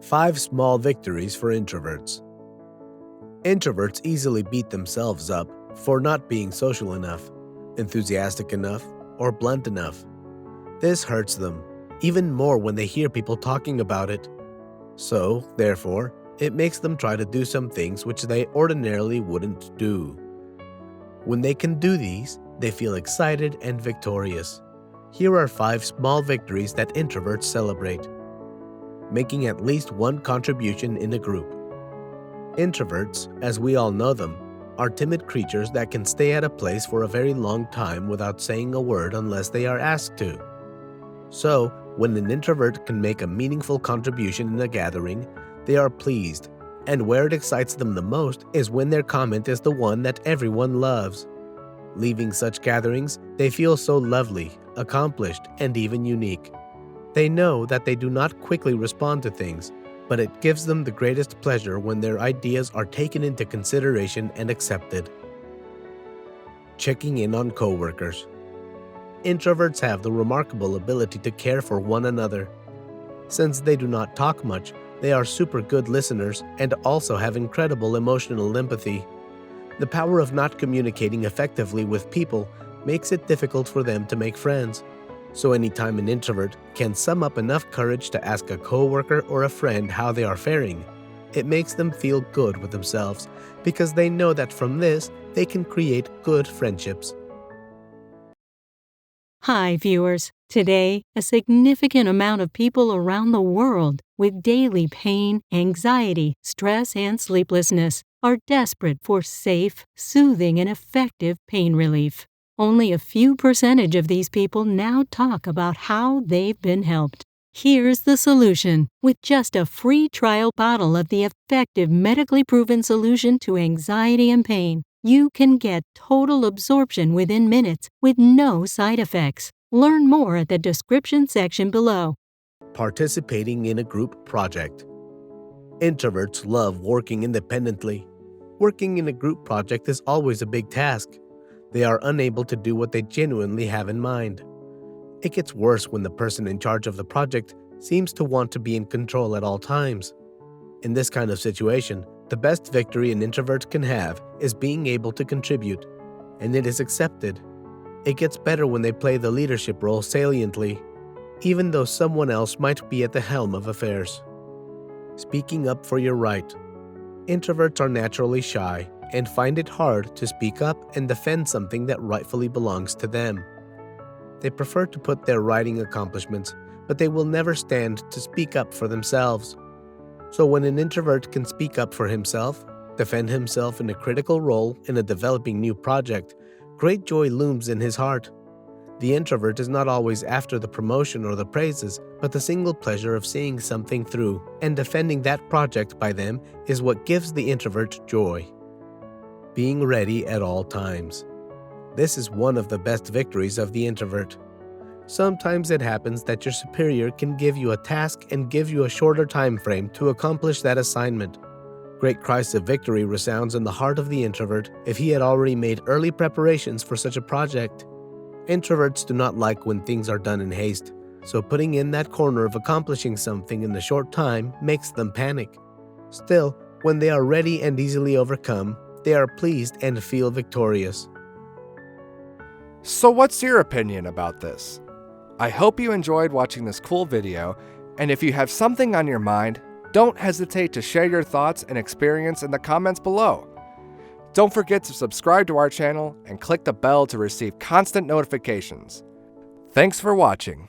5 small victories for introverts. Introverts easily beat themselves up for not being social enough, enthusiastic enough, or blunt enough. This hurts them, even more when they hear people talking about it. So, therefore, it makes them try to do some things which they ordinarily wouldn't do. When they can do these, they feel excited and victorious. Here are 5 small victories that introverts celebrate. Making at least one contribution in a group. Introverts, as we all know them, are timid creatures that can stay at a place for a very long time without saying a word unless they are asked to. So, when an introvert can make a meaningful contribution in a gathering, they are pleased, and where it excites them the most is when their comment is the one that everyone loves. Leaving such gatherings, they feel so lovely, accomplished, and even unique. They know that they do not quickly respond to things, but it gives them the greatest pleasure when their ideas are taken into consideration and accepted. Checking in on coworkers. Introverts have the remarkable ability to care for one another. Since they do not talk much, they are super good listeners and also have incredible emotional empathy. The power of not communicating effectively with people makes it difficult for them to make friends. So anytime an introvert can sum up enough courage to ask a coworker or a friend how they are faring, it makes them feel good with themselves because they know that from this they can create good friendships. Hi, viewers. Today, a significant amount of people around the world with daily pain, anxiety, stress, and sleeplessness are desperate for safe, soothing, and effective pain relief. Only a few percentage of these people now talk about how they've been helped. Here's the solution. With just a free trial bottle of the effective medically proven solution to anxiety and pain, you can get total absorption within minutes with no side effects. Learn more at the description section below. Participating in a group project. Introverts love working independently. Working in a group project is always a big task. They are unable to do what they genuinely have in mind. It gets worse when the person in charge of the project seems to want to be in control at all times. In this kind of situation, the best victory an introvert can have is being able to contribute, and it is accepted. It gets better when they play the leadership role saliently, even though someone else might be at the helm of affairs. Speaking up for your right. Introverts are naturally shy and find it hard to speak up and defend something that rightfully belongs to them. They prefer to put their writing accomplishments, but they will never stand to speak up for themselves. So when an introvert can speak up for himself, defend himself in a critical role in a developing new project, great joy looms in his heart. The introvert is not always after the promotion or the praises, but the single pleasure of seeing something through and defending that project by them is what gives the introvert joy. Being ready at all times. This is one of the best victories of the introvert. Sometimes it happens that your superior can give you a task and give you a shorter time frame to accomplish that assignment. Great cries of victory resounds in the heart of the introvert if he had already made early preparations for such a project. Introverts do not like when things are done in haste, so putting in that corner of accomplishing something in a short time makes them panic. Still, when they are ready and easily overcome, they are pleased and feel victorious. So what's your opinion about this? I hope you enjoyed watching this cool video, and if you have something on your mind, don't hesitate to share your thoughts and experience in the comments below. Don't forget to subscribe to our channel and click the bell to receive constant notifications. Thanks for watching.